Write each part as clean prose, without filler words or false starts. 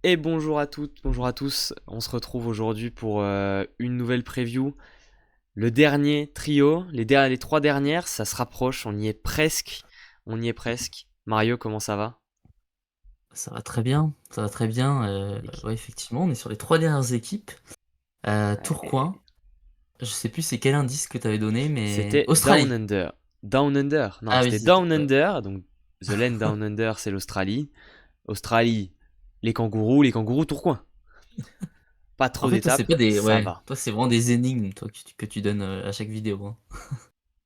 Et bonjour à toutes, bonjour à tous. On se retrouve aujourd'hui pour une nouvelle preview. Le dernier trio, les trois dernières, ça se rapproche, on y est presque. On y est presque. Mario, comment ça va? Ça va très bien, ça va très bien. Nickel. Ouais, effectivement, on est sur les trois dernières équipes. Ouais. Tourcoing, je sais plus c'est quel indice que tu avais donné, mais C'était Down Australie. Under. Down Under. Non, Ah oui, c'était c'était. Down Ouais. Under. Donc, The Land Down Under, c'est l'Australie. Australie, les kangourous Tourcoing. Pas En trop fait, toi, c'est d'étapes, pas des. ça Ouais, va. toi, c'est vraiment des énigmes, toi, que tu donnes à chaque vidéo, hein.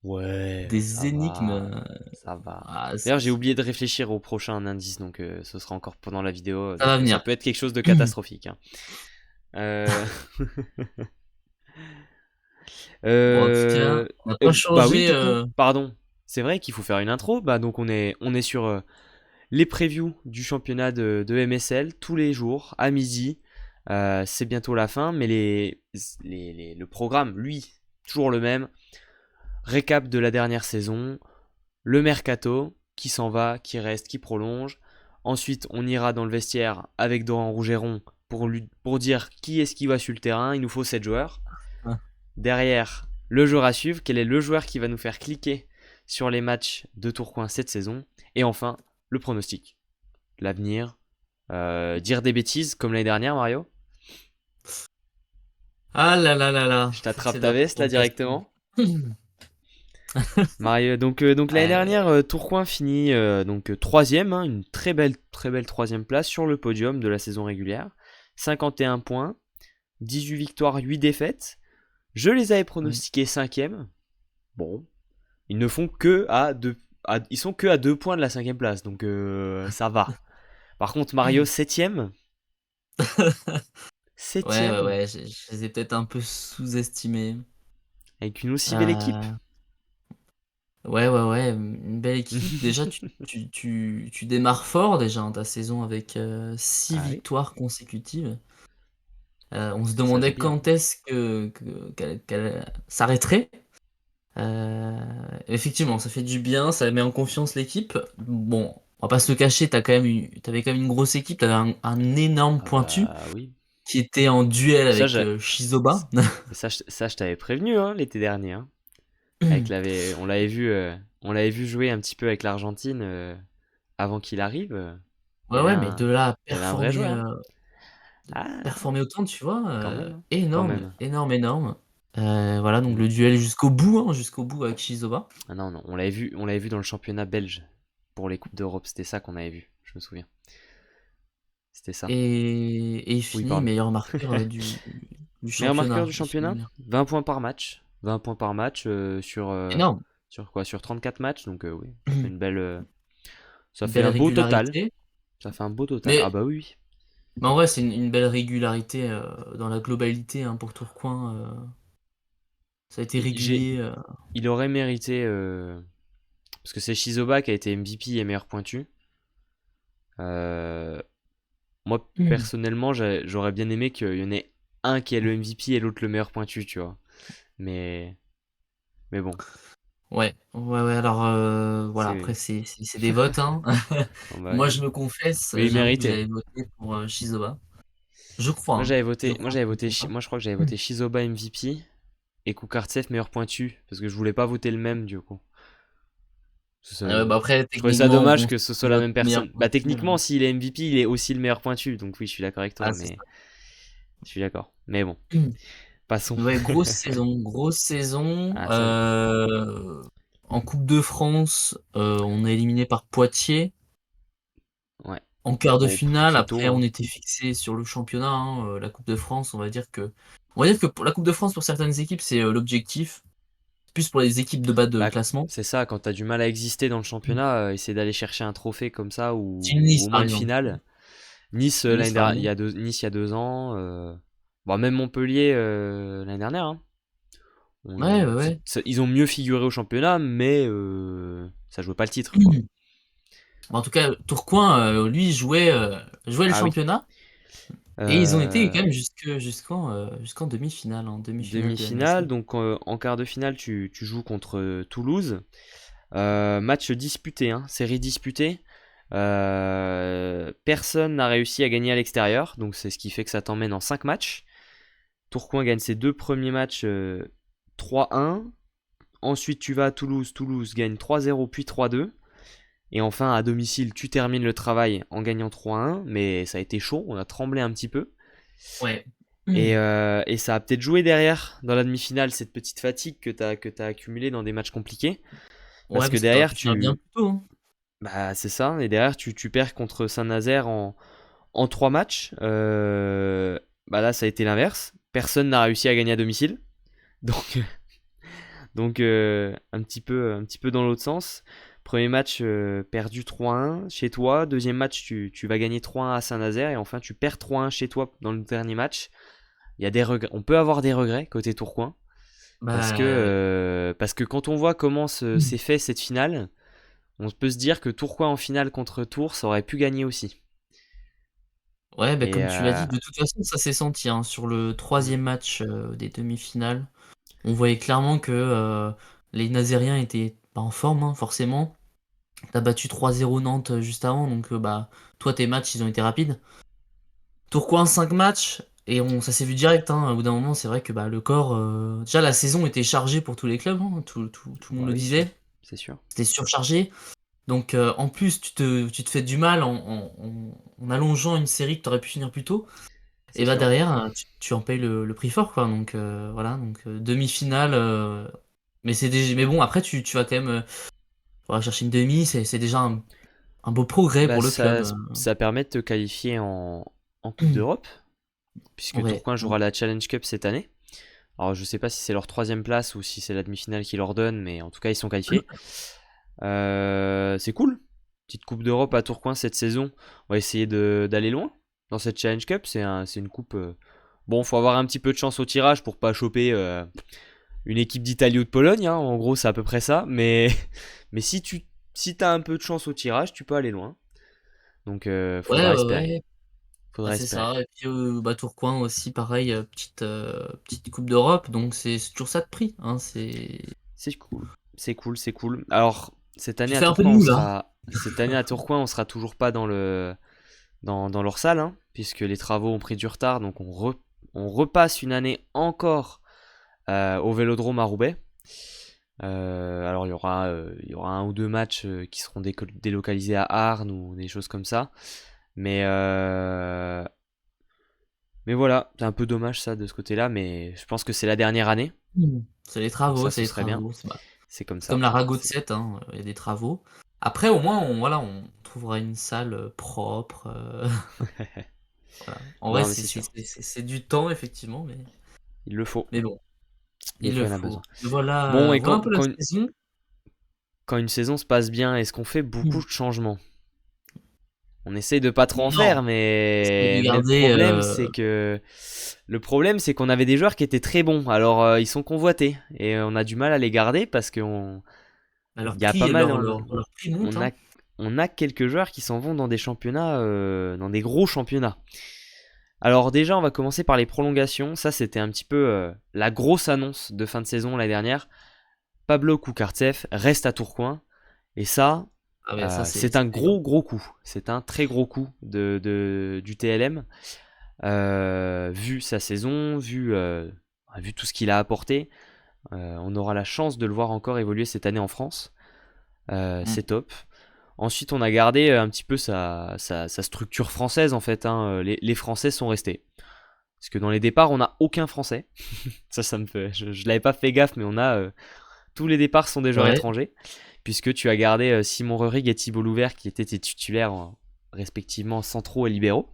Ouais, ça Des énigmes. va. Ça va. Ah, D'ailleurs, j'ai oublié de réfléchir au prochain indice, donc ce sera encore pendant la vidéo. ça va Donc ça venir. peut être quelque chose de catastrophique, hein. Euh, Bon, en tout cas, euh, on n'a pas Bah oui, changé. du coup, pardon. C'est vrai qu'il faut faire une intro. Bah donc on est sur les previews du championnat de MSL tous les jours à midi. C'est bientôt la fin, mais le programme, lui, toujours le même. Récap de la dernière saison, le mercato, qui s'en va, qui reste, qui prolonge. Ensuite, on ira dans le vestiaire avec Doran Rougeron pour dire qui est-ce qui va sur le terrain. Il nous faut 7 joueurs. Ah, Derrière, le joueur à suivre. Quel est le joueur qui va nous faire cliquer sur les matchs de Tourcoing cette saison? Et enfin, le pronostic. L'avenir. Dire des bêtises comme l'année dernière, Mario. ah là là là là, Je ça c'est t'attrape de ta la veste là provocation. directement. Mario, donc l'année Ouais, dernière, Tourcoing finit troisième, hein, une très belle troisième place sur le podium de la saison régulière. 51 points, 18 victoires, 8 défaites. Je les avais ouais. pronostiqués cinquième. Bon, ils ne font que à deux, ils sont que à 2 points de la cinquième place, donc ça va. Par contre, Mario septième, Ouais, ouais, septième, ouais, je les ai peut-être un peu sous-estimés. avec une aussi belle équipe. Euh, ouais, ouais, ouais, une belle équipe. Déjà, tu démarres fort déjà hein, ta saison avec 6 Ah oui, victoires consécutives. On se ça joue demandait bien. quand est-ce qu'elle s'arrêterait. Effectivement, ça fait du bien, ça met en confiance l'équipe. Bon, on va pas se le cacher, t'avais quand même une grosse équipe, t'avais un énorme Ah pointu bah oui. qui était en duel Ça, avec Shizoba. ça, je t'avais prévenu hein, l'été dernier, hein. On l'avait vu jouer un petit peu avec l'Argentine avant qu'il arrive. Il y Ouais, avait ouais, mais un, de là à il y avait un vrai performer, joueur, hein. Ah, performer autant, tu vois, quand même, hein. Quand énorme, même. énorme, énorme. Voilà, donc Mm. le duel jusqu'au bout, hein, jusqu'au bout avec Shizoba. Ah non, non, on l'avait vu dans le championnat belge pour les coupes d'Europe. C'était ça qu'on avait vu. Je me souviens. C'était ça. Et il Oui, finit pardon. meilleur marqueur du Meilleur marqueur championnat. du Il finit championnat, meilleur. 20 points par match. 20 points par match Énorme. sur quoi? Sur 34 matchs. Donc oui, ça fait une belle, ça Une fait belle un beau total. régularité. Ça fait un beau total. Ah Mais, bah oui, oui. mais en vrai, c'est une belle régularité dans la globalité hein, pour Tourcoing. Ça a été Il, j'ai- régulier. il aurait mérité parce que c'est Shizoba qui a été MVP et meilleur pointu. Euh, Moi personnellement, j'aurais bien aimé qu'il y en ait un qui est le MVP et l'autre le meilleur pointu, tu vois. Mais mais bon, Ouais, ouais, ouais. Alors, voilà, après, c'est c'est des votes. Hein. bon, bah Moi, oui. je me confesse, Mais il j'avoue que méritait. j'avais voté pour Shizoba. Je crois. Hein. Je crois. Je me trompe pas. Moi je crois que j'avais voté Shizoba MVP et Kukartsev meilleur pointu parce que je voulais pas voter le même du coup. Bah après, Je trouvais ça techniquement, dommage bon, que ce si soit tu la votes même meilleur personne. Bah pointu. techniquement, s'il est MVP, il est aussi le meilleur pointu. Donc oui, je suis d'accord avec Ah, toi, c'est mais ça. je suis d'accord. Mais bon, passons. Ouais, grosse saison, grosse saison. Ah ça oui. En Coupe de France, on est éliminé par Poitiers. Ouais. En quart de Bon, finale, c'est tôt, après on hein. était fixé sur le championnat, hein, la Coupe de France, on va dire que pour la Coupe de France, pour certaines équipes, c'est l'objectif. Plus pour les équipes de bas de Bah, classement. c'est ça, quand t'as du mal à exister dans le championnat, essayer d'aller chercher un trophée comme ça Team ou Nice, au par moins une exemple. finale. Nice, Nice, par il y exemple. a Nice il y a 2 ans. Bon, même Montpellier l'année dernière, hein. Ouais, ouais, ouais. Ils ont mieux figuré au championnat, mais ça jouait pas le titre, quoi. Bon, en tout cas, Tourcoing, lui, jouait le Ah oui. championnat. Et ils ont été Euh, quand même jusqu'en demi-finale, en demi-finale de Demi-finale, MSL. donc en quart de finale, tu joues contre Toulouse. Match disputé, hein, série disputée. Personne n'a réussi à gagner à l'extérieur, donc c'est ce qui fait que ça t'emmène en 5 matchs. Tourcoing gagne ses deux premiers matchs 3-1. Ensuite, tu vas à Toulouse. Toulouse gagne 3-0 puis 3-2. Et enfin, à domicile, tu termines le travail en gagnant 3-1. Mais ça a été chaud, on a tremblé un petit peu. Ouais. Et ça a peut-être joué derrière dans la demi-finale, cette petite fatigue que t'as accumulée dans des matchs compliqués. Parce Ouais, que parce que t'aurais derrière, pu faire bien plus tôt, hein. bah, c'est ça. Et derrière, tu perds contre Saint-Nazaire en 3 matchs. Bah là, ça a été l'inverse. Personne n'a réussi à gagner à domicile. Donc, un petit peu dans l'autre sens. Premier match perdu 3-1 chez toi. Deuxième match, tu vas gagner 3-1 à Saint-Nazaire. Et enfin, tu perds 3-1 chez toi dans le dernier match. Il y a des regrets. On peut avoir des regrets côté Tourcoing. Bah ouais. Parce que quand on voit comment s'est fait cette finale, on peut se dire que Tourcoing en finale contre Tours, ça aurait pu gagner aussi. Ouais, bah, Et comme tu l'as dit, de toute façon, ça s'est senti, hein. Sur le mm, troisième match des demi-finales, on voyait clairement que les Nazériens étaient pas en forme, hein, forcément. T'as battu 3-0 Nantes juste avant, donc bah, toi, tes matchs, ils ont été rapides. Tourcoing, 5 matchs, et ça s'est vu direct, hein. Au bout d'un moment, c'est vrai que bah, le corps. Déjà, la saison était chargée pour tous les clubs, hein, tout le monde bah le oui, disait. c'est sûr. C'était surchargé. Donc, en plus, tu te fais du mal en allongeant une série que t'aurais pu finir plus tôt. C'est Et bah sûr. derrière, tu en payes le prix fort, quoi. Donc voilà, donc demi-finale. Mais bon, après, tu vas quand même pour aller chercher une demi, c'est déjà un beau progrès Bah, pour le club. ça permet de te qualifier en Coupe d'Europe, puisque Ouais, Tourcoing ouais. jouera la Challenge Cup cette année. Alors, je sais pas si c'est leur troisième place ou si c'est la demi-finale qui leur donne, mais en tout cas, ils sont qualifiés. C'est cool. Petite Coupe d'Europe à Tourcoing cette saison. On va essayer d'aller loin dans cette Challenge Cup. C'est une coupe. Bon, faut avoir un petit peu de chance au tirage pour pas choper une équipe d'Italie ou de Pologne, hein. En gros, c'est à peu près ça. Mais, mais si t'as un peu de chance au tirage, tu peux aller loin. Donc, Ouais, faudra ouais, espérer. ouais. Bah, Faudra c'est espérer. ça. Et puis bah, Tourcoing aussi, pareil, petite Coupe d'Europe. Donc c'est toujours ça de prix, hein. C'est cool. C'est cool, c'est cool. Alors, Tu te fais un peu de mou là. Cette année à Tourcoing, on sera toujours pas dans leur salle, hein, puisque les travaux ont pris du retard. Donc, on repasse une année encore au Vélodrome à Roubaix. Alors il y aura un ou deux matchs qui seront délocalisés à Arnes ou des choses comme ça. Mais, euh, mais voilà, c'est un peu dommage ça de ce côté-là, mais je pense que c'est la dernière année. C'est les Donc travaux, ça, c'est ce les serait bien. travaux. C'est comme C'est comme ça. la Ragot de 7, hein, il y a des travaux. Après, au moins, voilà, on trouvera une salle propre. Voilà. En vrai, Non, mais c'est sûr. c'est du temps, effectivement, Il le faut. mais bon, Des il le fois, il y en a faut. besoin. Bon, Voilà, voilà un peu la saison. quand une saison se passe bien, est-ce qu'on fait beaucoup Hmm. de changements? On essaye de pas trop en Non, faire, essayer de mais garder. le problème, c'est qu'on avait des joueurs qui étaient très bons. Alors, ils sont convoités et on a du mal à les garder parce qu'on Leur il y a pas prix, mal, leur prix monte, on a hein. on a quelques joueurs qui s'en vont dans des championnats, dans des gros championnats. Alors déjà, on va commencer par les prolongations. Ça, c'était un petit peu la grosse annonce de fin de saison l'année dernière. Pablo Kukartsev reste à Tourcoing. Et ça, Ah ouais, ça, c'est un c'est bien. gros coup. C'est un très gros coup du TLM. Vu sa saison, vu tout ce qu'il a apporté. On aura la chance de le voir encore évoluer cette année en France. Hmm. C'est top. Ensuite, on a gardé un petit peu sa structure française en fait, hein. Les Français sont restés. Parce que dans les départs, on n'a aucun Français. Ça me fait. Je l'avais pas fait gaffe, mais on a. Tous les départs sont des joueurs Ouais. étrangers. Puisque tu as gardé Simon Rurig et Thibault Louvert qui étaient tes titulaires respectivement centraux et libéraux.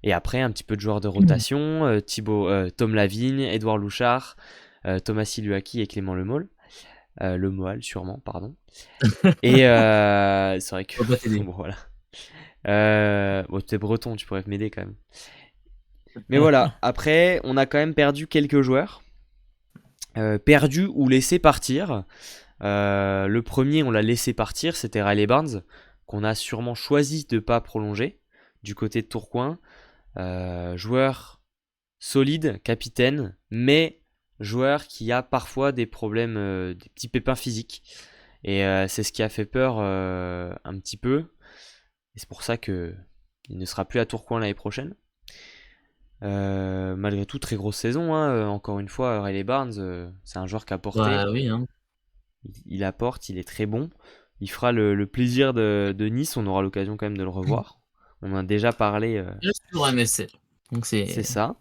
Et après, un petit peu de joueurs de Hmm. rotation, Tom Lavigne, Edouard Louchard, Thomas Siluaki et Clément Lemoal. Lemoal, sûrement, pardon. Et c'est vrai que. On va pas t'aider. Bon, voilà. Bon, t'es breton, tu pourrais m'aider quand même. Mais voilà, après, on a quand même perdu quelques joueurs. Perdus ou laissés partir. Le premier, on l'a laissé partir, c'était Riley Barnes, qu'on a sûrement choisi de ne pas prolonger du côté de Tourcoing. Joueur solide, capitaine, mais joueur qui a parfois des problèmes, des petits pépins physiques. Et c'est ce qui a fait peur un petit peu. Et c'est pour ça que il ne sera plus à Tourcoing l'année prochaine. Malgré tout, très grosse saison, hein. Encore une fois, Riley Barnes, c'est un joueur qui a porté. Bah oui, hein. Il apporte, il est très bon. Il fera le plaisir de Nice, on aura l'occasion quand même de le revoir. On en a déjà parlé, Il reste sur MSL. Donc c'est ça.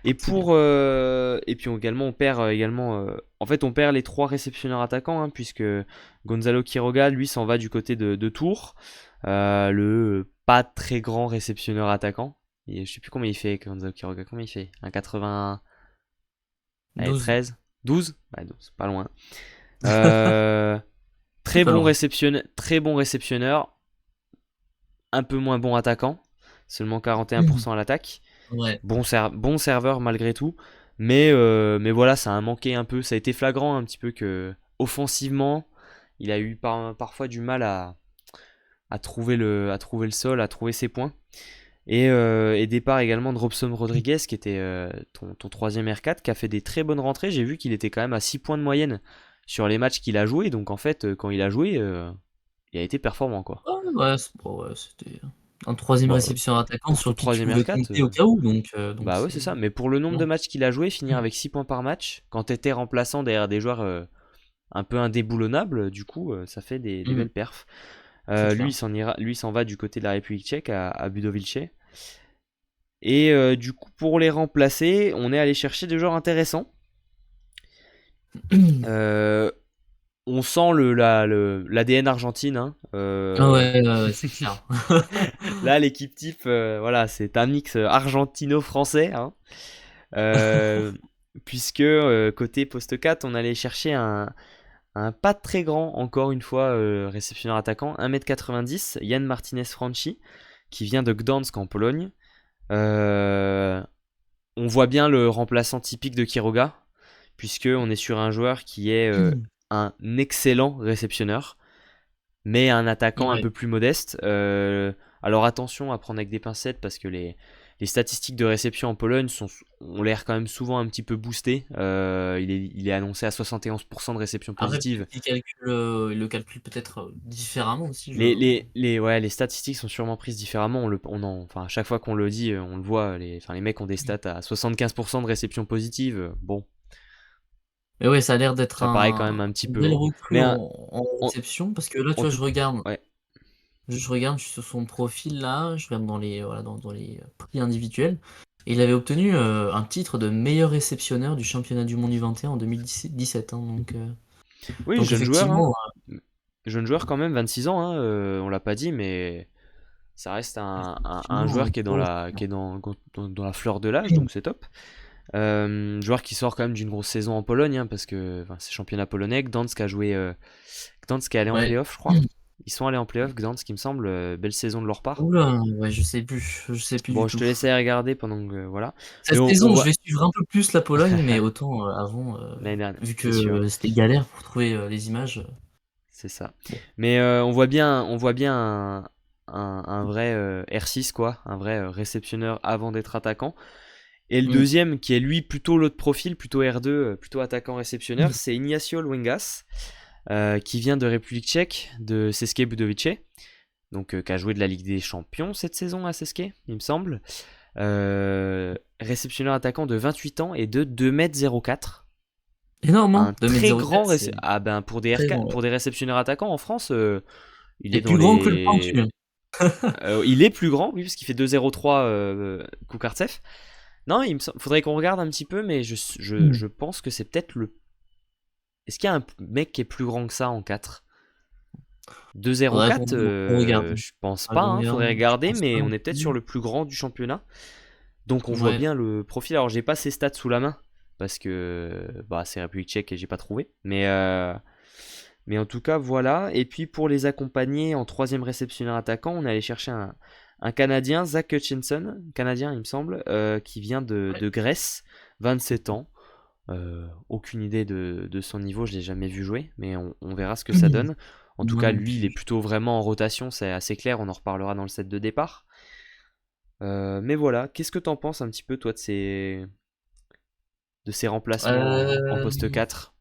Et c'est bien. et puis également on perd également en fait on perd les trois réceptionneurs attaquants, hein, puisque Gonzalo Quiroga lui s'en va du côté de Tours. Le pas très grand réceptionneur attaquant. Et je sais plus combien il fait Gonzalo Quiroga, combien il fait? Un 80, allez, 12. 13, 12? Ouais, 12, pas loin. Euh, C'est pas loin. très bon réceptionneur, un peu moins bon attaquant, seulement 41% à l'attaque. Ouais. Bon serveur malgré tout. Mais voilà, ça a manqué un peu. Ça a été flagrant un petit peu que offensivement, il a eu parfois du mal à trouver le sol, à trouver ses points. Et départ également de Robson Rodriguez, qui était ton troisième R4, qui a fait des très bonnes rentrées. J'ai vu qu'il était quand même à 6 points de moyenne sur les matchs qu'il a joué. Donc en fait, quand il a joué, il a été performant, quoi. Ouais, ouais, c'était un troisième Bon, réception attaquant pour ton sur qui tu troisième pouvais R4, compter au cas où, donc bah ouais, c'est ça. Mais pour le nombre de non. matchs qu'il a joué, finir avec 6 points par match, quand t'étais remplaçant derrière des joueurs un peu indéboulonnables, du coup, ça fait des Mmh, belles perfs. c'est Lui, clair. lui, il s'en va du côté de la République tchèque à Budovice. Et du coup, pour les remplacer, on est allé chercher des joueurs intéressants. Euh, on sent l'ADN argentine, hein. Ah ouais, ouais, ouais, c'est clair. Là, l'équipe type, voilà, c'est un mix argentino-français, hein. Euh, puisque côté poste 4, on allait chercher un pas très grand, encore une fois, réceptionneur attaquant, 1m90, Yann Martinez Franchi, qui vient de Gdansk en Pologne. Euh, on voit bien le remplaçant typique de Quiroga, puisque on est sur un joueur qui est un excellent réceptionneur, mais un attaquant un Ouais. peu plus modeste. Alors attention à prendre avec des pincettes, parce que les statistiques de réception en Pologne ont l'air quand même souvent un petit peu boostées. Il est annoncé à 71% de réception Après positive. peut-être il le calcule peut-être, différemment aussi, je Ouais, les statistiques sont sûrement prises différemment. Enfin, à chaque fois qu'on le dit, on le voit. Enfin, les mecs ont des stats à 75% de réception positive. Bon, mais ouais, ça a l'air d'être ça paraît quand même un petit une peu, belle hein. recrue Mais en en, réception parce que là, tu en vois, tout cas, ouais. je suis sur son profil là, je regarde dans les, voilà, dans les, prix individuels et il avait obtenu, un titre de meilleur réceptionneur du championnat du monde U21 en 2017, hein, Oui, donc jeune joueur, hein. effectivement, Jeune joueur quand même, 26 ans, hein, on l'a pas dit, mais ça reste un effectivement, joueur qui est gros qui est dans la fleur de l'âge, donc c'est top. Joueur qui sort quand même d'une grosse saison en Pologne, hein, parce que enfin, c'est championnat polonais. Gdansk a joué. Gdansk est allé en ouais. playoff, je crois. Ils sont allés en playoff, Gdansk, il me semble. Belle saison de leur part. Ouh là, ouais, je sais plus du Bon, je te tout. laissais regarder pendant que. Voilà. Mais Cette on saison, je voit. vais suivre un peu plus la Pologne, mais autant, avant, L'année dernière, vu que, c'est sûr. c'était galère pour trouver, les images, C'est ça. bon. Mais on voit bien un vrai R6, quoi. Un vrai réceptionneur avant d'être attaquant. Et le Mmh. deuxième, qui est lui plutôt l'autre profil, plutôt R2, plutôt attaquant-réceptionneur, c'est Ignacio Luengas, qui vient de République tchèque, de CSKA Budovice, donc qui a joué de la Ligue des Champions cette saison à CSKA, il me semble. Réceptionneur attaquant de 28 ans et de 2m04. Énorme, Un hein? très 2,04 grand... m, c'est Ah ben pour des très R4, grand, ouais. pour des réceptionneurs attaquants en France, il Il est est dans plus grand que le les... pointu, hein. il est plus grand, oui, parce qu'il fait 2,03 Koukartsev. Non, faudrait qu'on regarde un petit peu, mais Mmh. je pense que c'est peut-être le... Est-ce qu'il y a un mec qui est plus grand que ça en 4? Faudrait 2,04, qu'on regarde. je pense Faudrait pas, qu'on hein, regarde, faudrait je regarder, pense pas mais non on est peut-être sur plus. le plus grand du championnat. Donc on voit Ouais. bien le profil. Alors j'ai pas ses stats sous la main, parce que bah, c'est République tchèque et j'ai pas trouvé. Mais en tout cas, voilà. Et puis pour les accompagner en troisième réceptionneur attaquant, on est allé chercher un Canadien, Zach Hutchinson, Canadien il me semble, qui vient Ouais. de Grèce, 27 ans. Aucune idée de son niveau, je l'ai jamais vu jouer, mais on verra ce que ça donne. En tout Moi cas, non lui, il est plus. plutôt vraiment en rotation, c'est assez clair, on en reparlera dans le set de départ. Mais voilà, qu'est-ce que t'en penses un petit peu, toi, de ces remplacements en poste Hem, 4?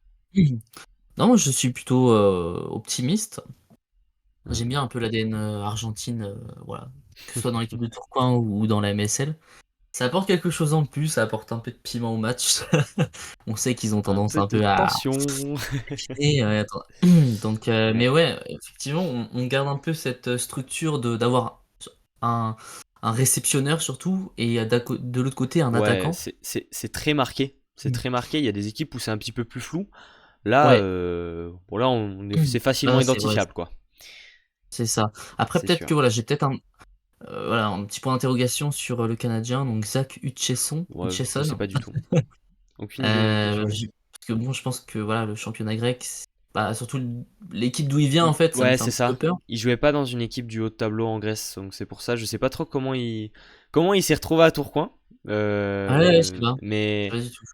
non, moi je suis plutôt, optimiste J'aime bien un peu l'ADN Argentine, voilà. Que ce soit dans l'équipe de Tourcoing ou dans la MSL. Ça apporte quelque chose en plus, ça apporte un peu de piment au match. On sait qu'ils ont Un tendance peu un de peu à tension. et attends. Donc, Ouais. mais ouais, effectivement, on garde un peu cette structure d'avoir un, un réceptionneur surtout et de l'autre côté un Ouais, attaquant. c'est très marqué. C'est Mm. très marqué. Il y a des équipes où c'est un petit peu plus flou. Là, Ouais, bon, là c'est facilement là c'est vrai, identifiable, quoi. c'est ça. Après, C'est peut-être sûr. que voilà, j'ai peut-être voilà, un petit point d'interrogation sur le Canadien, donc Zach Hutchesson. Ouais, je sais Hutchesson. pas du tout. Aucune idée de qui tu parles. Parce que bon, je pense que voilà, le championnat grec, bah, surtout l'équipe d'où il vient, en fait, ça me Ouais, fait un c'est petit peu ça. peur. Il jouait pas dans une équipe du haut de tableau en Grèce, donc c'est pour ça. Je sais pas trop comment il s'est retrouvé à Tourcoing. Ouais, je sais pas. Mais Pas du tout.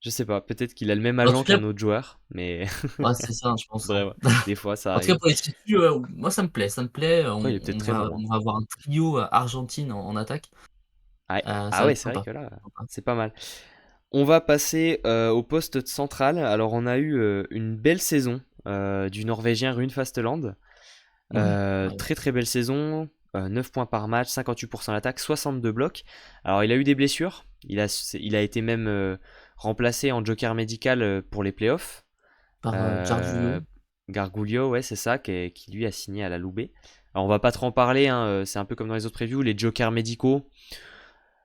je sais pas. Peut-être qu'il a le même En tout agent cas, qu'un autre joueur, mais ouais, c'est ça, je pense, hein. bref, des fois ça En tout cas, arrive. pour les titus, moi, ça me plaît, ça me plaît. Après, il est peut-être très bon, hein. On va avoir un trio Argentine en attaque. Ah, Ça ah va ouais, être c'est vrai sympa. que là, Sympa. c'est pas mal. On va passer au poste de central. Alors, on a eu une belle saison du Norvégien Rune Fasteland. Ouais, ouais. Très très belle saison. 9 points par match, 58% d'attaque, 62 blocs. Alors, il a eu des blessures. Il a été même remplacé en joker médical pour les playoffs. Par Euh, Giargiulo. Gargulio, ouais, c'est ça, qui lui a signé à la Loubet. Alors, on va pas trop en parler, hein, c'est un peu comme dans les autres previews. Les jokers médicaux,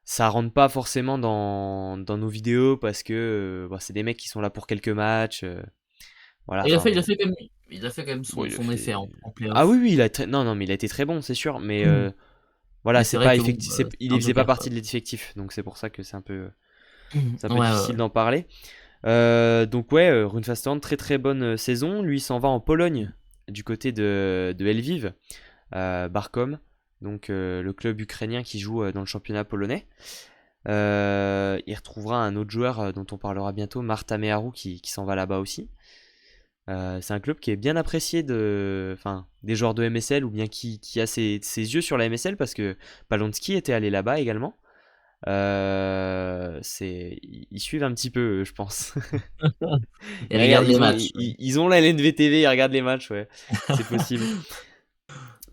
ça rentre pas forcément dans nos vidéos parce que bah, c'est des mecs qui sont là pour quelques matchs. Voilà, Et enfin, il a fait quand même bon, il a son effet fait. en Ah oui, playoff. oui, non, non, mais il a été très bon, c'est sûr. Mais voilà, Mais c'est c'est vrai pas que bon, effectif, c'est il un faisait pas joker, quoi. partie de l'effectif, donc c'est pour ça que c'est un Ouais, peu ouais, difficile ouais. d'en parler. Donc ouais, Rune très très bonne saison. Lui, il s'en va en Pologne, du côté de Lviv, Barkom, donc le club ukrainien qui joue dans le championnat polonais. Il retrouvera un autre joueur dont on parlera bientôt, Marta Meharu, qui s'en va là-bas aussi. C'est un club qui est bien apprécié des joueurs de MSL ou bien qui a ses yeux sur la MSL parce que Palonsky était allé là-bas également. Ils suivent un petit peu, je pense. Et regarde les matchs. Ils ont la LNVTV, ils regardent les matchs, ouais, c'est possible.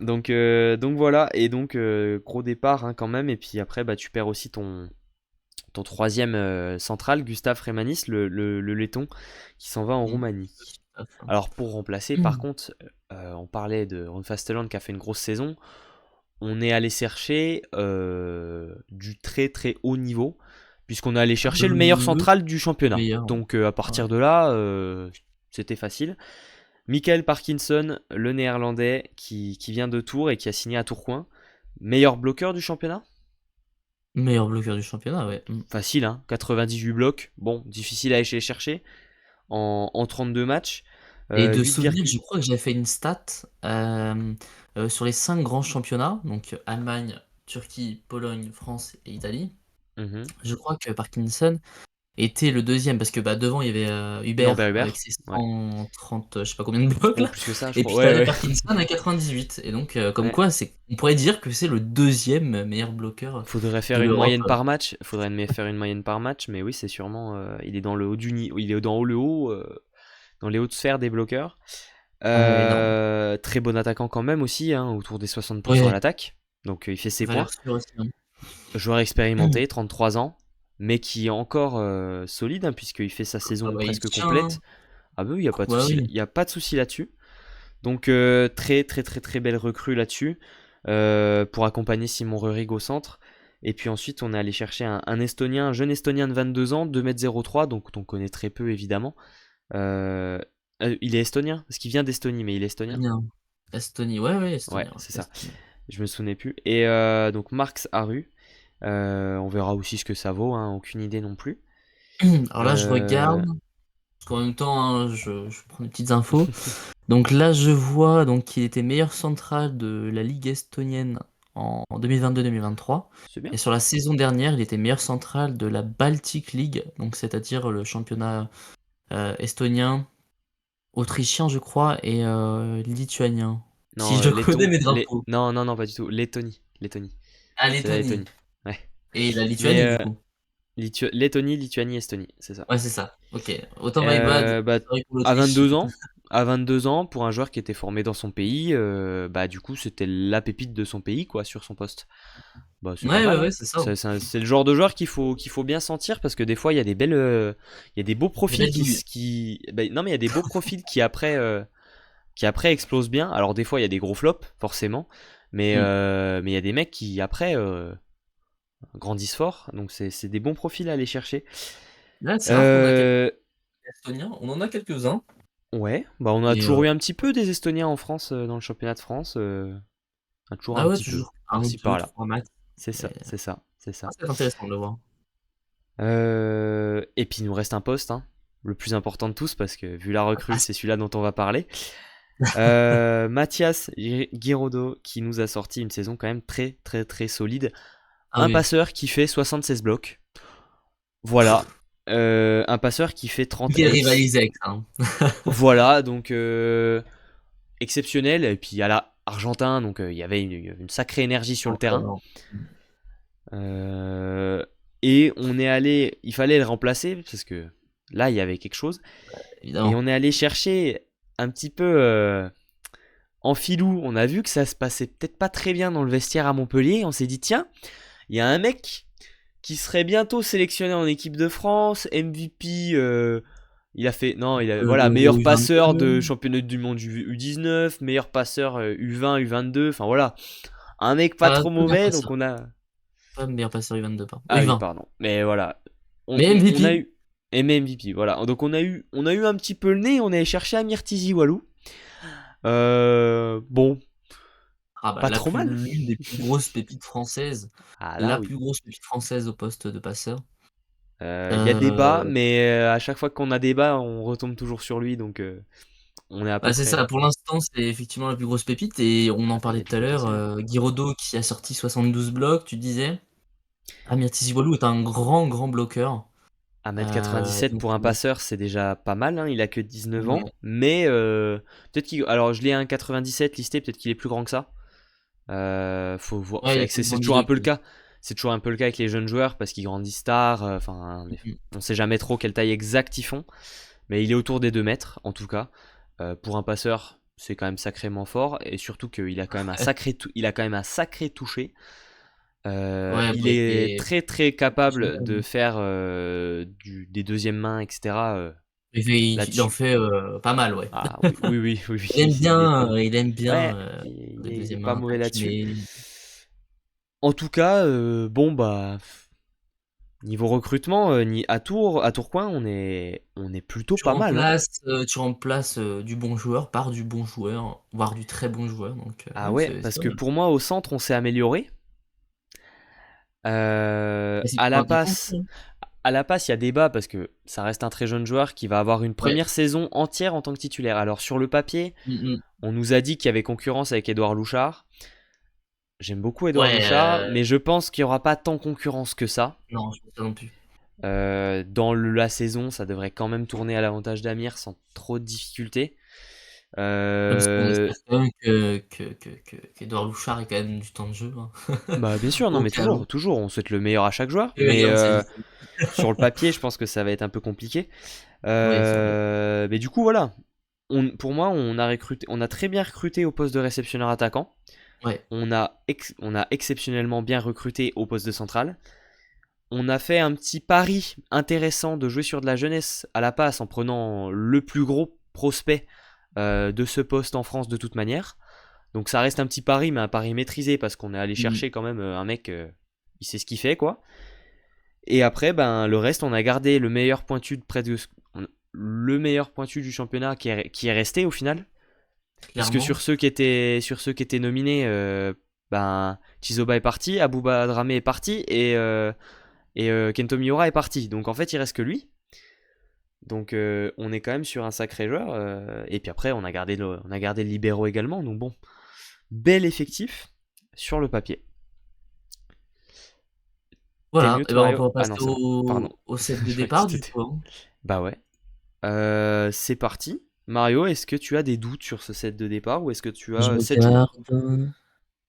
Donc voilà, et donc gros départ hein, quand même, et puis après bah, tu perds aussi ton troisième central, Gustave Fremanis, le laiton, qui s'en va en Mm. Roumanie. Alors pour remplacer, par contre, on parlait de Ron Fasteland qui a fait une grosse saison. On est allé chercher du très très haut niveau, puisqu'on est allé Ah, chercher le meilleur le central du championnat. meilleur. Donc à Ouais. partir de là, c'était facile. Michael Parkinson, le néerlandais, qui vient de Tours et qui a signé à Tourcoing. Meilleur bloqueur du championnat. Meilleur bloqueur du championnat, ouais. Facile, hein, 98 blocs. Bon, difficile à aller les chercher en 32 matchs. Et de 8, souvenir, je crois que j'avais fait une stat sur les 5 grands championnats, donc Allemagne, Turquie, Pologne, France et Italie. mhm. Je crois que Parkinson était le deuxième parce que bah, devant il y avait Norbert Hubert avec Hubert. ses Ouais. 130, je sais pas combien de blocs Oh, là. plus que ça, je Et crois. puis Ouais, t'avais ouais. Parkinson à 98. Et donc comme Ouais. quoi on pourrait dire que c'est le deuxième meilleur bloqueur Faudrait de faire une l'Europe. moyenne par match. Faire une moyenne par match, mais oui, c'est sûrement. Il est dans le haut il est dans le haut, dans les hautes sphères des bloqueurs. Ah ouais, énorme. Très bon attaquant quand même aussi, hein, autour des 60% à Ouais, l'attaque. Donc il fait ses valeur points. sûre aussi, hein. Joueur expérimenté, 33 ans, mais qui est encore solide, hein, puisqu'il fait sa Ah saison bah, il presque tient. complète. Ah bah oui, il n'y a pas de Ouais, souci, oui. il y a pas de souci là-dessus. Donc très très très très belle recrue là-dessus pour accompagner Simon Rurig au centre. Et puis ensuite on est allé chercher un Estonien, un jeune Estonien de 22 ans, 2,03 m, donc on connaît très peu évidemment. Euh, il est estonien, parce qu'il vient d'Estonie, mais il est estonien. Estonien. Estonie, ouais, ouais, Ouais, Estonien, ouais, c'est ça. Estonie. Je me souvenais plus. Et donc Marx Aru. On verra aussi ce que ça vaut, hein, aucune idée non plus. Alors là, je regarde, Euh, parce qu'en même temps, hein, je prends des petites infos. Donc là, je vois donc qu'il était meilleur central de la Ligue estonienne en 2022-2023. c'est bien. Et sur la saison dernière, il était meilleur central de la Baltic League, donc c'est-à-dire le championnat estonien, autrichien, je crois, et lituanien. Si Non, je connais mes drapeaux. Non, non, non, pas du tout. Lettonie. Lettonie. Ah, C'est la Lettonie. Lettonie. Ouais. Et la Mais Lituanie, du coup. Lettonie, Lituanie, Estonie, c'est ça. Ouais, c'est ça. Ok. Autant my bad. Bah, Sorry pour à l'Autriche. 22 ans, à 22 ans, pour un joueur qui était formé dans son pays, bah du coup c'était la pépite de son pays quoi sur son poste. Bah c'est pas Ouais, ouais, mal, ouais, hein. c'est ça. C'est le genre de joueur qu'il faut bien sentir parce que des fois il y a il y a des beaux Des profils belles douilles. non mais il y a des beaux profils qui après explosent bien. Alors des fois il y a des gros flops forcément, Mm. mais il y a des mecs qui après grandissent fort, donc c'est des bons profils à aller chercher. Là, c'est rare qu'on a quelques Euh, Estoniens. On en a quelques-uns. Ouais, bah on a Et toujours eu un petit peu des Estoniens en France dans le championnat de France, on a toujours un ah ouais, petit peu, toujours un, par-ci deux, par-là. trois max. C'est Mais ça, c'est ça, c'est ça. c'est intéressant de le voir. Et puis il nous reste un poste, hein, le plus important de tous parce que vu la Ah, recrue, c'est celui-là dont on va parler. Mathias Girodo qui nous a sorti une saison quand même très très très solide. ah Un oui. passeur qui fait 76 blocs. Voilà. Un passeur qui fait 30 Quel aces. rivalisait avec ça, hein. Voilà, donc exceptionnel. Et puis à la Argentin, donc il y avait une sacrée énergie sur le Oh, terrain. non. Euh, et on est allé, il fallait le remplacer parce que là il y avait quelque chose. Et Évidemment. on est allé chercher un petit peu en filou. On a vu que ça se passait peut-être pas très bien dans le vestiaire à Montpellier. On s'est dit tiens, il y a un mec qui serait bientôt sélectionné en équipe de France, MVP. Il a fait non, voilà Euro meilleur passeur U22. de championnat du monde du U19, meilleur passeur U20, U22. Enfin voilà, un mec pas trop Pas meilleur mauvais. Donc passeur. on a Pas meilleur passeur U22, pardon. ah oui U20. pardon, mais voilà, Mais on a MVP. eu MVP. Voilà, donc on a eu un petit peu le nez. On est allé chercher Amir Tizi Walou. Bon, Ah bah pas trop mal. l'une des plus grosses pépites françaises. Ah là La oui. plus grosse pépite française au poste de passeur. Il y a débat, Euh, mais à chaque fois qu'on a débat, on retombe toujours sur lui, donc on est à peu Bah c'est près. ça, pour l'instant, c'est effectivement la plus grosse pépite et on en Attends, il y parlait a tout à du monde l'heure, passé là. Guiraudot qui a sorti 72 blocs, tu disais. Amir Tiziwalou est un grand, grand bloqueur. 1m97 Donc pour un passeur, c'est déjà pas mal, hein. Il a que 19 ouais, ans, mais peut-être qu'il. Alors, je l'ai à 1,97 listé, peut-être qu'il est plus grand que ça. Faut voir. ouais, il a C'est grandi toujours un peu le depuis. cas. C'est toujours un peu le cas avec les jeunes joueurs parce qu'ils grandissent tard. Enfin, Mmh. on sait jamais trop quelle taille exacte ils font, mais il est autour des 2 mètres en tout cas. Pour un passeur, c'est quand même sacrément fort et surtout qu'il a quand même il a quand même un sacré toucher. Ouais, Il bah, est très très capable de il faire des deuxièmes mains, etc. il en Là-dessus. fait, pas mal, ouais. Ah oui, oui, oui, oui, oui, Il aime ouais, bien, il les est, il est deuxièmes pas mains mauvais là-dessus. taquiner. En tout cas, bon bah niveau recrutement, à Tourcoing, on est plutôt pas mal, hein. Tu remplaces, du bon joueur par du bon joueur, voire du très bon joueur, donc Ah ouais, ouais, c'est parce pas que mal. pour moi au centre on s'est amélioré. Bah, c'est À pour la un défenseur, passe, hein. À la passe, il y a débat parce que ça reste un très jeune joueur qui va avoir une Ouais. première saison entière en tant que titulaire. Alors sur le papier, Mmh mh. on nous a dit qu'il y avait concurrence avec Édouard Louchard. J'aime beaucoup Édouard Ouais, Louchard, mais je pense qu'il n'y aura pas tant concurrence que ça. non, je pense pas non plus. Dans la saison, ça devrait quand même tourner à l'avantage d'Amir sans trop de difficultés. Ouais, parce qu'on Euh, espère quand même qu'Édouard Louchard ait quand même du temps de jeu, hein. Bah bien sûr, non Au mais cas où. toujours, toujours, on souhaite le meilleur à chaque joueur, Oui, mais on sait, je sais. sur le papier, je pense que ça va être un peu compliqué. Ouais, ça va être Mais du coup, voilà. Pour moi, on a très bien recruté au poste de réceptionneur attaquant. ouais. On a exceptionnellement bien recruté au poste de central. On a fait un petit pari intéressant de jouer sur de la jeunesse à la passe en prenant le plus gros prospect de ce poste en France de toute manière. Donc ça reste un petit pari, mais un pari maîtrisé parce qu'on est allé Mmh. chercher quand même un mec, il sait ce qu'il fait quoi. Et après, ben le reste, on a gardé le meilleur pointu le meilleur pointu du championnat qui est resté au final. Puisque Clairement. sur ceux qui étaient nominés, ben Chizoba est parti, Abouba Dramé est parti et Kento Miura est parti. Donc en fait, il reste que lui. Donc on est quand même sur un sacré joueur. Et puis après, on a gardé le libéraux également. Donc bon, bel effectif sur le papier. T'es Voilà, mieux et toi, ben, on Mario? va Ah passer non, c'est bon. Pardon. au set de Je crois que départ du c'était. coup, hein. Bah ouais. C'est parti. Mario, est-ce que tu as des doutes sur ce set de départ ou est-ce que tu Je as 7 joueurs? regarde,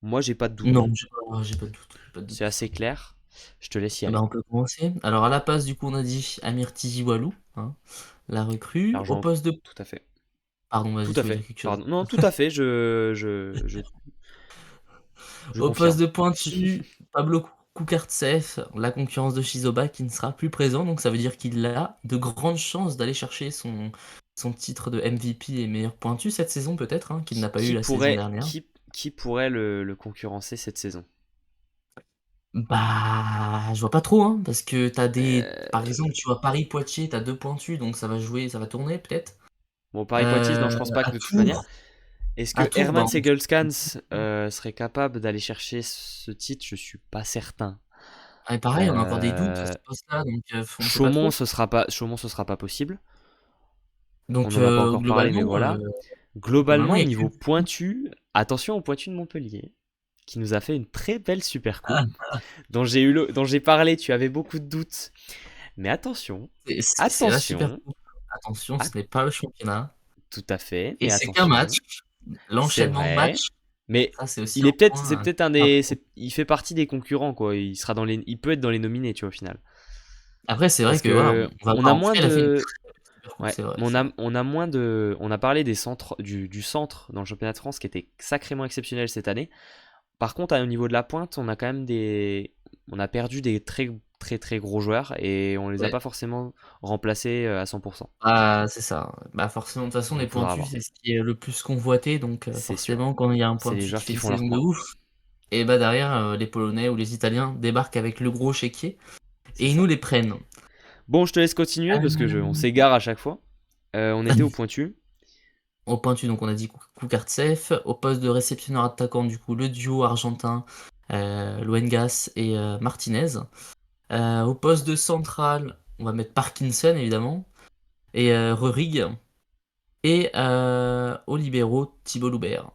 Moi, j'ai pas de non, doute. j'ai pas de doute, j'ai pas de C'est doute. assez clair. Je te laisse y Eh ben, aller. on peut commencer. Alors à la passe, du coup, on a dit Amir Tiziwalou, hein, la recrue. Au L'argent, poste de tout à fait. Pardon, Tout vas-y, à tu veux fait. dire quelque chose. Pardon. Non, tout à fait. Je Au poste confirme. de pointu, Pablo Kukartsev, la concurrence de Shizoba qui ne sera plus présent, donc ça veut dire qu'il a de grandes chances d'aller chercher son titre de MVP et meilleur pointu cette saison peut-être, hein, qu'il n'a pas eu la saison dernière. Qui pourrait le concurrencer cette saison? Bah, je vois pas trop, hein, parce que t'as par Euh, exemple, tu vois Paris-Poitiers, t'as 2 pointus, donc ça va jouer, ça va tourner peut-être. Bon, Paris-Poitiers, non, je pense pas que À de toute manière. Tours, Est-ce à que Tours, bah, Herman Segelskans serait capable d'aller chercher ce titre? Je suis pas certain. et pareil, on a encore des doutes sur Euh, ce poste-là, donc on sait pas trop. Chaumont, ce sera pas possible. On Donc n'en a pas encore parlé, mais globalement, voilà. il Globalement, y a que niveau pointu, attention au pointu de Montpellier, qui nous a fait une très belle super coupe, dont j'ai parlé. Tu avais beaucoup de doutes, mais attention, c'est la super attention, coupe. Attention, ce at- n'est pas le championnat tout à fait, et mais c'est qu'un match. attention, c'est L'enchaînement de vrai. matchs, Mais ça c'est aussi il un est peut-être, c'est point, peut-être un à des, prendre. il fait partie des concurrents quoi. Il peut être dans les nominés, tu vois, au final. Après, c'est vrai Parce que voilà, que on va on pas a en moins faire, il a fait une de, très belle super coupe, ouais, c'est vrai, mais c'est vrai. on a moins de, on a parlé des centres, du centre dans le championnat de France qui était sacrément exceptionnel cette année. Par contre, au niveau de la pointe, on a quand même on a perdu des très très très gros joueurs et on les a Ouais. pas forcément remplacés à 100%. Ah, c'est ça. Bah, forcément, de toute façon, les Donc faudra pointus, voir. c'est ce qui est le plus convoité, donc C'est sûr. forcément, quand il y a un C'est les pointu qui joueurs fait qui une font leurs saison de points. ouf, et bah derrière, les Polonais ou les Italiens débarquent avec le gros chéquier C'est et ils nous ça. les prennent. Bon, je te laisse continuer parce que on Hem, s'égare à chaque fois. On était au pointu. Au pointu, donc on a dit Kukartsev. Au poste de réceptionneur attaquant, du coup, le duo argentin, Luengas et Martinez. Au poste de central, on va mettre Parkinson, évidemment, et Rurig. Et aux libéraux, Thibaut Loubert.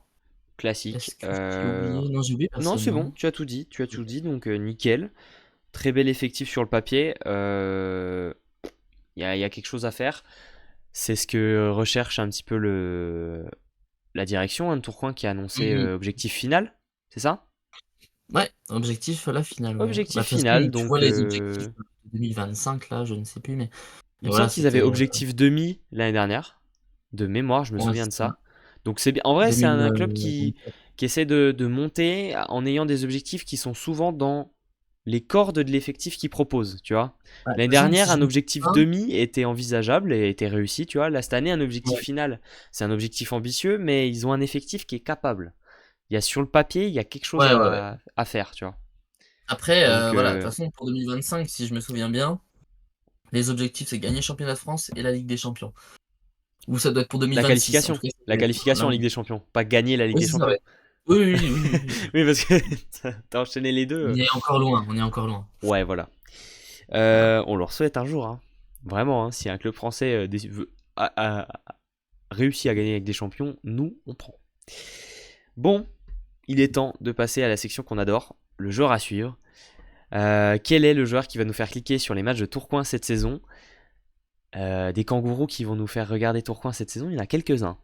Classique. Est-ce que j'ai oublié? Non, j'ai oublié Non, personne, c'est bon, non? tu as tout dit, OK. donc nickel. Très bel effectif sur le papier. Il y a quelque chose à faire. C'est ce que recherche un petit peu la direction, hein, de Tourcoing qui a annoncé Mmh. objectif final, c'est ça? Ouais, objectif, la finale, ouais. Bah, Objectif de toute façon, final, tu vois donc les objectifs de 2025 là, je ne sais plus, il mais me voilà, semble qu'ils avaient c'était, objectif demi l'année dernière. De mémoire, je me ouais, souviens de c'est ça. ça. Donc c'est bien. En vrai, c'est un club 2024. qui essaie de monter en ayant des objectifs qui sont souvent dans les cordes de l'effectif qu'ils proposent, tu vois. Bah, de L'année toute façon, dernière, si un je me trompe objectif pas, demi était envisageable et était réussi, tu vois. Là, cette année, un objectif ouais, final, c'est un objectif ambitieux, mais ils ont un effectif qui est capable. Il y a sur le papier, il y a quelque chose ouais, ouais, ouais. à faire, tu vois. Après, Donc, voilà, de toute façon, pour 2025, si je me souviens bien, les objectifs, c'est gagner le championnat de France et la Ligue des champions. Ou ça doit être pour 2026, en tout cas, ça La doit être qualification l'un en des Ligue des deux. Champions, pas gagner la Ligue Oui, des c'est ça, Champions. ouais. Oui, oui, oui, oui, oui, oui. Oui, parce que t'as enchaîné les deux. On y est encore loin, on est encore loin. Ouais, voilà. Voilà. On leur souhaite un jour, hein. Vraiment, hein, si un club français a réussi à gagner avec des champions, nous, on prend. Bon, il est temps de passer à la section qu'on adore, le joueur à suivre. Quel est le joueur qui va nous faire cliquer sur les matchs de Tourcoing cette saison? Des kangourous qui vont nous faire regarder Tourcoing cette saison, il y en a quelques-uns.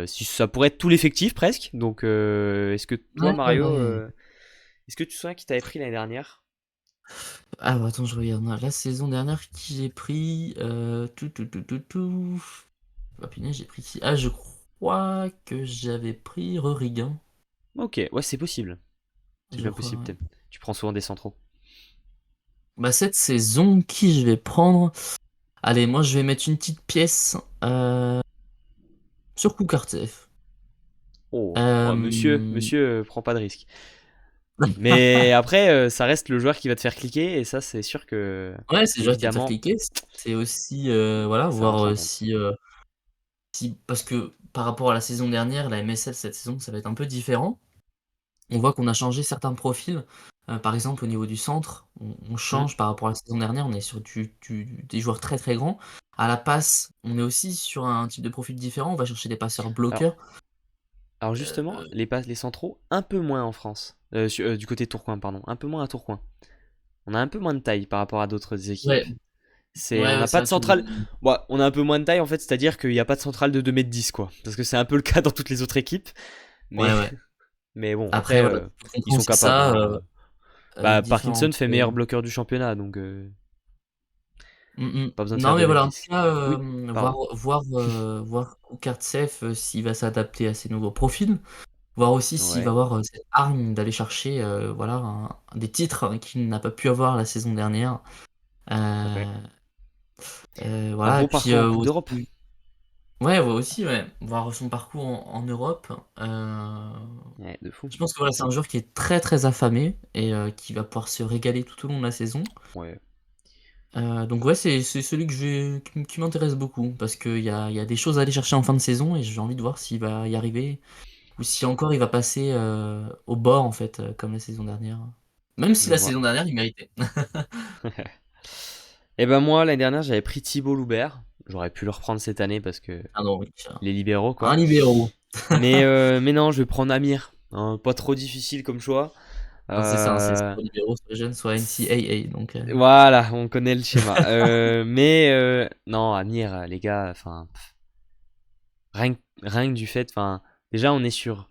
Si ça pourrait être tout l'effectif presque. Donc, est-ce que toi, Ouais, ouais, Mario, ouais. est-ce que tu te souviens qui t'avait pris l'année dernière? Alors attends, je regarde. La saison dernière, qui j'ai pris tout. Ah punaise, j'ai pris qui? Ah, je crois que j'avais pris Rurig, hein. Ok, ouais, c'est possible. C'est Je bien crois, possible, ouais. peut-être. Tu prends souvent des centraux. Bah, cette saison, qui je vais prendre? Allez, moi, je vais mettre une petite pièce sur Koukartsev. Oh, ouais, Euh... prends pas de risque. Mais après, ça reste le joueur qui va te faire cliquer, et ça, c'est sûr que, Ouais, c'est le joueur qui va te faire évidemment, cliquer. C'est aussi, voilà, ça voir rentre en compte. si. Parce que par rapport à la saison dernière, la MSL cette saison, ça va être un peu différent. On voit qu'on a changé certains profils. Par exemple, au niveau du centre, on Hmm. change par rapport à la saison dernière. On est sur des joueurs très très grands. À la passe, on est aussi sur un type de profil différent. On va chercher des passeurs Alors, bloqueurs. alors Euh, justement, les centraux, un peu moins en France. Du côté de Tourcoing, pardon. Un peu moins à Tourcoing. On a un peu moins de taille par rapport à d'autres équipes. ouais, On ouais, n'a c'est pas de vrai que centrale. Bon, on a un peu moins de taille en fait, c'est-à-dire qu'il n'y a pas de centrale de 2,10 m quoi. Parce que c'est un peu le cas dans toutes les autres équipes. Mais, ouais, ouais. mais bon, Après, après, voilà, je ils comprends sont aussi capables, ça hein. avec Parkinson différentes. fait meilleur bloqueur du championnat, donc Pas besoin de faire Non, mais voilà, en tout 2010. cas, Oui, voir pardon. voir Koukartsev, s'il va s'adapter à ces nouveaux profils. Voir aussi s'il va Ouais, avoir, cette hargne d'aller chercher, voilà, des titres qu'il n'a pas pu avoir la saison dernière. tout à fait. Heu Un voilà, et bon puis, parcours en Coupe d'Europe. aussi ouais, aussi, ouais, voir son parcours en Europe. Ouais, de fou. Je pense que, voilà, c'est un joueur qui est très, très affamé et qui va pouvoir se régaler tout au long de la saison. Ouais. Donc ouais, c'est celui que je vais qui m'intéresse beaucoup parce qu'il y a des choses à aller chercher en fin de saison et j'ai envie de voir s'il va y arriver ou si encore il va passer, au bord, en fait, comme la saison dernière. Même si Je la vois. saison dernière, il méritait. Et ben moi, l'année dernière, j'avais pris Thibaut Loubert. J'aurais pu le reprendre cette année parce que Ah non, oui, les libéraux, un quoi. libéraux. Mais non, je vais prendre Amir. Hein, pas trop difficile comme choix. Non, c'est ça, hein, c'est Euh, soit libéraux, soit jeunes, soit NCAA donc voilà, on connaît le schéma. Mais non, Amir, les gars, enfin, rien que du fait, enfin, déjà, on est sur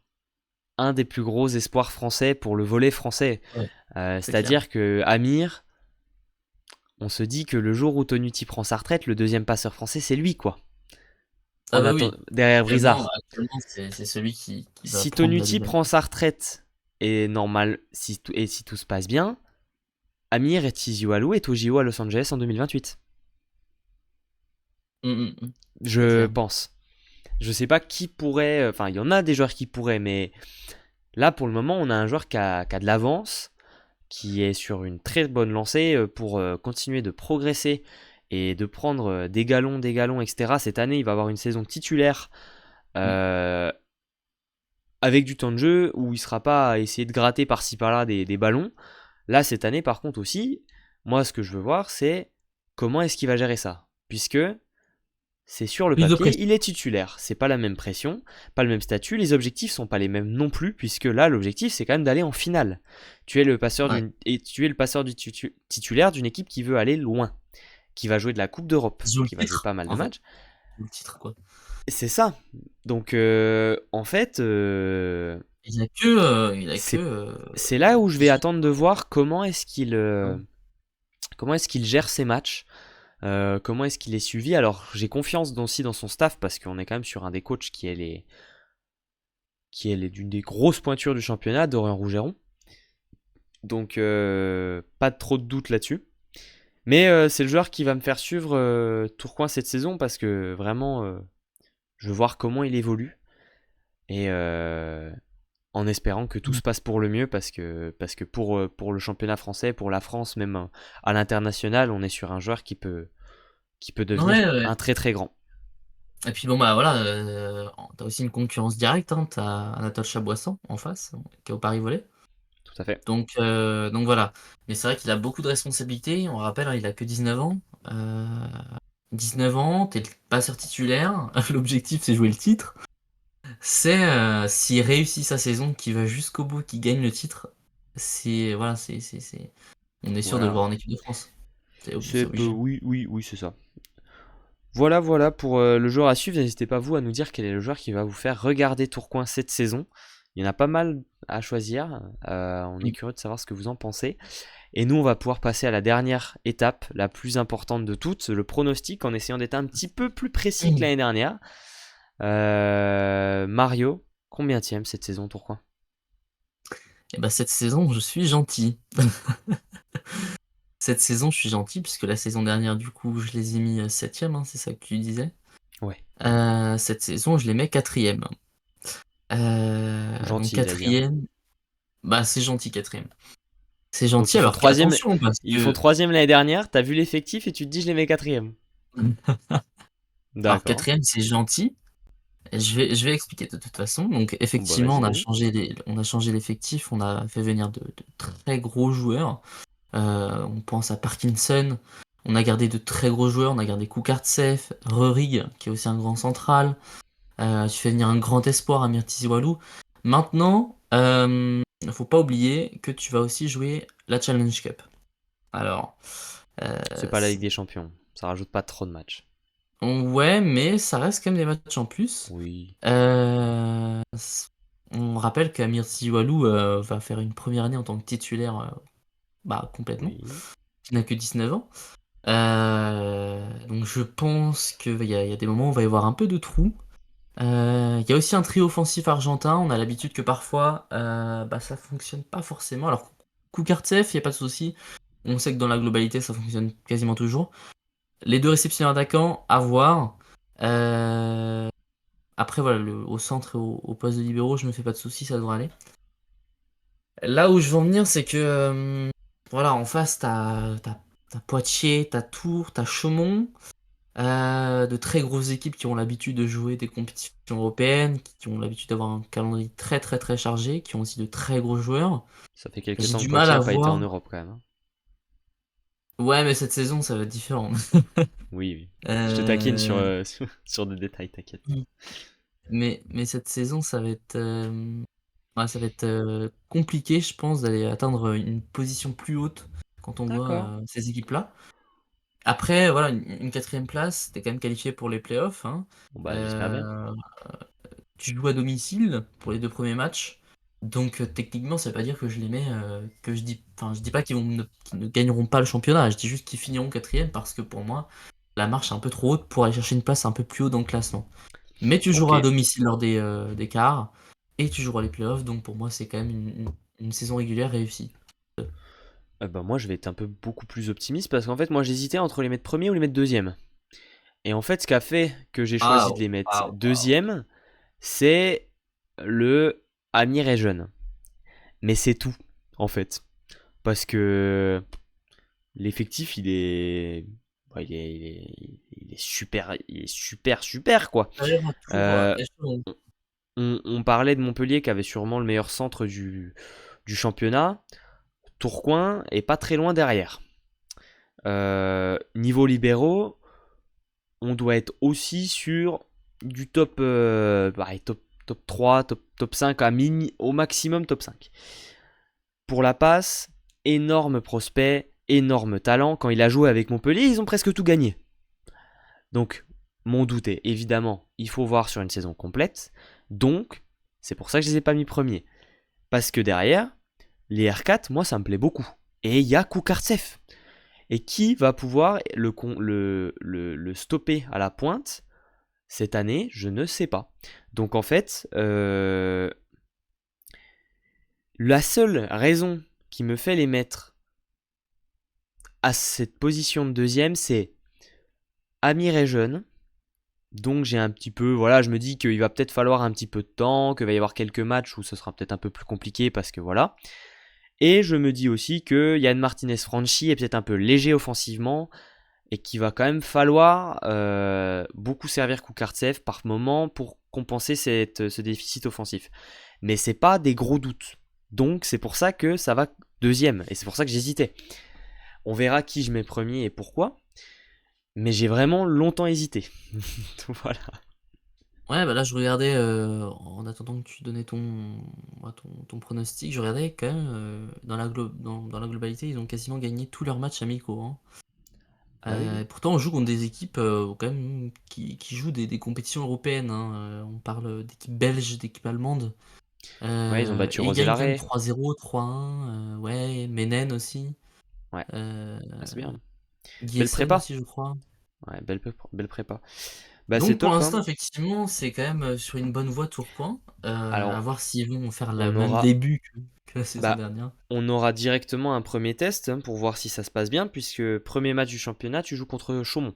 un des plus gros espoirs français pour le volley français. ouais, c'est clair. C'est-à-dire que Amir, on se dit que le jour où Tonuti prend sa retraite, le deuxième passeur français, c'est lui, quoi. Ah En bah attend oui, derrière Brizard. actuellement c'est celui qui va Si prendre la Tonuti leader. prend sa retraite et normal, si tout se passe bien, Amir et Tizioualou est au JO à Los Angeles en 2028. C'est Je clair. pense. Je sais pas qui pourrait. Enfin, il y en a des joueurs qui pourraient, mais là, pour le moment, on a un joueur qui a de l'avance, qui est sur une très bonne lancée pour continuer de progresser et de prendre des galons, etc. Cette année, il va avoir une saison titulaire Mmh. euh, avec du temps de jeu où il sera pas à essayer de gratter par-ci par-là des ballons. Là, cette année, par contre, aussi, moi, ce que je veux voir, c'est comment est-ce qu'il va gérer ça. Puisque c'est sur le Plus de papier, pression. il est titulaire. C'est pas la même pression, pas le même statut. Les objectifs sont pas les mêmes non plus, puisque là, l'objectif, c'est quand même d'aller en finale. Ouais, Tu es le passeur titulaire d'une équipe qui veut aller loin, qui va jouer de la Coupe d'Europe, ils ont le qui va jouer titre, pas mal de en fait. matchs. Le titre, quoi. C'est ça. Donc, en fait, Il a que, c'est c'est là où je vais 18. attendre de voir Hein. comment est-ce qu'il gère ses matchs. Comment est-ce qu'il est suivi? Alors, j'ai confiance aussi dans son staff parce qu'on est quand même sur un des coachs qui est d'une des grosses pointures du championnat, Dorian Rougeron. Donc, pas trop de doute là-dessus. Mais c'est le joueur qui va me faire suivre Tourcoing cette saison parce que vraiment, je veux voir comment il évolue et en espérant que tout Mmh. se passe pour le mieux parce que pour le championnat français, pour la France, même à l'international, on est sur un joueur qui peut Ouais, devenir ouais. un très très grand. Et puis bon, bah, voilà, tu aussi une concurrence directe, hein. Tu Anatole Chaboissan en face, qui est au Paris Volley. Tout à fait. Donc voilà. Mais c'est vrai qu'il a beaucoup de responsabilités. On rappelle, hein, il a que 19 ans. Heu, 19 ans, tu es le passeur titulaire. L'objectif, c'est jouer le titre. S'il réussit sa saison, qu'il va jusqu'au bout, qu'il gagne le titre, c'est voilà, c'est on est sûr de le Voilà. voir en équipe de France. C'est obligé. Oui, oui, oui, c'est ça. Voilà, voilà pour le joueur à suivre. N'hésitez pas vous à nous dire quel est le joueur qui va vous faire regarder Tourcoing cette saison. Il y en a pas mal à choisir. On est Mmh. curieux de savoir ce que vous en pensez. Et nous, on va pouvoir passer à la dernière étape, la plus importante de toutes, le pronostic, en essayant d'être un petit peu plus précis que Mmh. l'année dernière. Mario, combienième cette saison Tourcoing? Et bah, cette saison, je suis gentil. Cette saison, je suis gentil puisque la saison dernière, du coup, je les ai mis, 7e, hein, c'est ça que tu disais? Ouais, Cette saison, je les mets 4e. Donc gentil, il a dit, hein. 4e, bah, c'est gentil 4e. C'est Donc gentil alors qu'attention parce ils font que troisième l'année dernière, t'as vu l'effectif et tu te dis je les mets quatrième. alors D'accord. 4e, c'est gentil. Je vais expliquer de toute façon. Donc Bon bah effectivement, vas-y, vas-y. on a changé l'effectif, on a fait venir de très gros joueurs. On pense à Parkinson, on a gardé de très gros joueurs, on a gardé Koukartsev, Rurig, qui est aussi un grand central. Tu fais venir un grand espoir, Amir Tizioualou. Maintenant, faut pas oublier que tu vas aussi jouer la Challenge Cup. Alors, heu, C'est pas la Ligue des Champions. Ça rajoute pas trop de matchs. ouais, mais ça reste quand même des matchs en plus. Oui. S On rappelle qu'Amir Sioualou, va faire une première année en tant que titulaire, bah, complètement. Oui. Il n'a que 19 ans. Donc je pense qu'il y a des moments où il va y avoir un peu de trous. Il y a aussi un trio offensif argentin. On a l'habitude que parfois, ça fonctionne pas forcément. Alors, Kukartsev, il n'y a pas de souci. On sait que dans la globalité, ça fonctionne quasiment toujours. Les deux réceptionneurs d'attaquants, à voir. Euh, Après, voilà, au centre et au poste de libéraux, je me fais pas de soucis, ça devrait aller. Là où je veux en venir, c'est que voilà, en face, t'as Poitiers, t'as Tours, t'as Chaumont, de très grosses équipes qui ont l'habitude de jouer des compétitions européennes, qui ont l'habitude d'avoir un calendrier très très très chargé, qui ont aussi de très gros joueurs. Ça fait quelques J'ai temps que du mal Poitiers à n'a pas été en voir. Europe quand même, hein. Ouais, mais cette saison, ça va être différent. Oui, oui. Je te taquine sur, Euh, sur des détails, t'inquiète. mais cette saison, ouais, ça va être compliqué, je pense, d'aller atteindre une position plus haute quand on voit D'accord. ces équipes-là. Après, voilà, une quatrième place, t'es quand même qualifié pour les playoffs, hein. Bon bah j'espère bien. Euh, Tu joues à domicile pour les deux premiers matchs. Donc techniquement, ça veut pas dire que je les mets, enfin, je dis pas qu'ils ne gagneront pas le championnat. Je dis juste qu'ils finiront quatrième parce que pour moi, la marche est un peu trop haute pour aller chercher une place un peu plus haut dans le classement. Mais tu Ok. joueras à domicile lors des quarts et tu joueras les playoffs. Donc pour moi, c'est quand même une saison régulière réussie. Bah moi je vais être un peu beaucoup plus optimiste parce qu'en fait moi j'hésitais entre les mettre premier ou les mettre deuxième. Et en fait ce qui a fait que j'ai choisi de Waouh, les mettre waouh, waouh. deuxième, c'est le Amir est jeune. Mais c'est tout en fait. Parce que l'effectif il est super, super quoi. D'ailleurs, un tour, Euh, échelon. on parlait de Montpellier qui avait sûrement le meilleur centre du championnat. Tourcoing est pas très loin derrière. Niveau libéraux, on doit être aussi sur du top, top 3, top 5, au maximum top 5. Pour la passe, énorme prospect, énorme talent. Quand il a joué avec Montpellier, ils ont presque tout gagné. Donc, mon doute est évidemment, il faut voir sur une saison complète. Donc, c'est pour ça que je ne les ai pas mis premiers. Parce que derrière, les R4, moi, ça me plaît beaucoup. Et il y a Kukartsev. Et qui va pouvoir le stopper à la pointe cette année? Je ne sais pas. Donc en fait, la seule raison qui me fait les mettre à cette position de deuxième, c'est Amir est jeune. Donc j'ai un petit peu, voilà, je me dis qu'il va peut-être falloir un petit peu de temps, qu'il va y avoir quelques matchs où ce sera peut-être un peu plus compliqué parce que voilà. Et je me dis aussi que Yann Martinez Franchi est peut-être un peu léger offensivement et qu'il va quand même falloir beaucoup servir Kukartsev par moment pour compenser ce déficit offensif. Mais c'est pas des gros doutes. Donc c'est pour ça que ça va deuxième et c'est pour ça que j'hésitais. On verra qui je mets premier et pourquoi. Mais j'ai vraiment longtemps hésité. Voilà. Ouais, bah là, je regardais, en attendant que tu donnais ton pronostic, je regardais quand même, dans la globalité, ils ont quasiment gagné tous leurs matchs amicaux, hein. Bah oui, oui. Et pourtant, on joue contre des équipes quand même qui jouent des compétitions européennes, hein. On parle d'équipes belges, d'équipes allemandes. Ouais, ils ont battu Et ils gagnent quand même Roselare. 3-0, 3-1. Ouais, Menen aussi. Ouais, Euh, ah, c'est bien. Belle Giessen prépa. aussi, je crois. Ouais, belle prépa. Bah c'est Donc pour top, hein. l'instant, effectivement, c'est quand même sur une bonne voie Tourcoing. À Alors, voir s'ils vont faire le on même aura, début que la saison bah, dernière. on aura directement un premier test hein, pour voir si ça se passe bien, puisque premier match du championnat, tu joues contre Chaumont.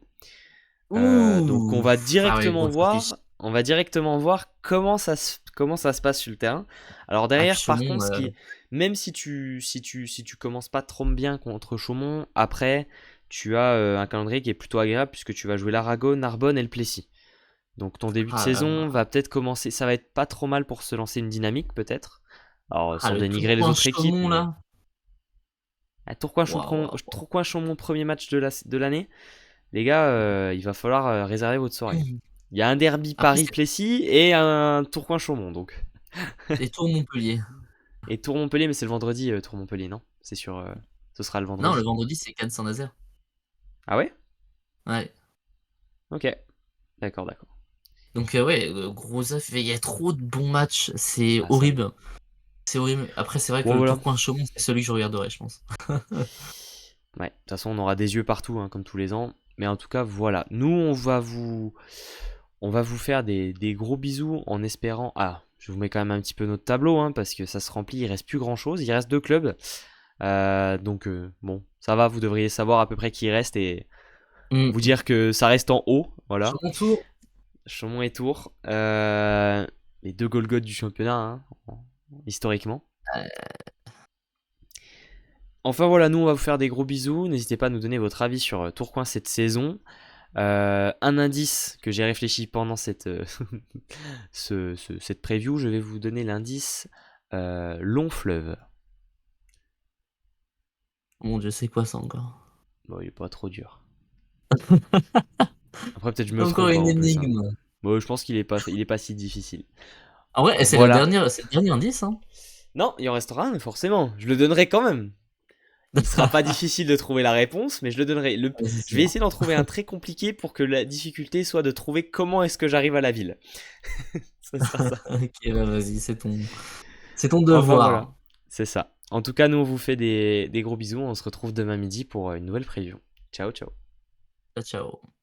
Donc Ouh! Ah ouais, on va directement voir comment ça se passe sur le terrain. Alors Ah, puis derrière, par Chaumont, contre, même si tu commences pas trop bien contre Chaumont, après, tu as un calendrier qui est plutôt agréable puisque tu vas jouer l'Aragon, Narbonne et le Plessis. Donc ton début de ah là saison là. va peut-être commencer, ça va être pas trop mal pour se lancer une dynamique peut-être. Alors Ah, sans le dénigrer les autres équipes, Tourcoing-Chaumont, mais là. Waouh, waouh, waouh. Tourcoing-Chaumont premier match de l'année. Les gars, il va falloir réserver votre soirée. Il y a un derby Après, c'est Paris-Plessis et un Tourcoing-Chaumont donc. et Tours-Montpellier. Et Tour-Montpellier, mais c'est le vendredi Tour-Montpellier, non? C'est sûr, ce sera le Non, le vendredi. vendredi, c'est Cannes-Saint-Nazaire. Ah ouais? Ouais. Ok, d'accord, d'accord. Donc, ouais, gros oeuf, il y a trop de bons matchs. C'est Ah ça. horrible. C'est horrible. Après, c'est vrai que Bon le voilà. Tourcoing-Chaumont, c'est celui que je regarderai, je pense. Ouais, de toute façon, on aura des yeux partout, hein, comme tous les ans. Mais en tout cas, voilà. Nous, on va vous faire des gros bisous en espérant. Ah, je vous mets quand même un petit peu notre tableau, hein, parce que ça se remplit. Il reste plus grand chose. Il reste deux clubs. Donc, bon, ça va. Vous devriez savoir à peu près qui reste et vous Mm. dire que ça reste en haut. Sur Voilà. mon tour, Chaumont et Tours. Les deux Golgoth du championnat, hein, historiquement. Enfin voilà, nous on va vous faire des gros bisous. N'hésitez pas à nous donner votre avis sur Tourcoing cette saison. Un indice que j'ai réfléchi pendant cette preview, je vais vous donner l'indice long fleuve. mon Dieu, c'est quoi ça encore? Bon, il est pas trop dur. Après peut-être je me Encore trompe hein, une en plus, hein. énigme. Bon, je pense il est pas si difficile. Ah ouais, Voilà. c'est le dernier indice, hein. Non, il en restera un, forcément. Je le donnerai quand même. Il sera pas difficile de trouver la réponse, mais je le donnerai. Ouais, c'est Je vais sûr. essayer d'en trouver un très compliqué pour que la difficulté soit de trouver comment est-ce que j'arrive à la ville. Ça sera ça. Ok, bah vas-y, c'est ton Enfin voilà, devoir. c'est ça. En tout cas, nous on vous fait des gros bisous. On se retrouve demain midi pour une nouvelle preview. Ciao, ciao. Ciao, ciao.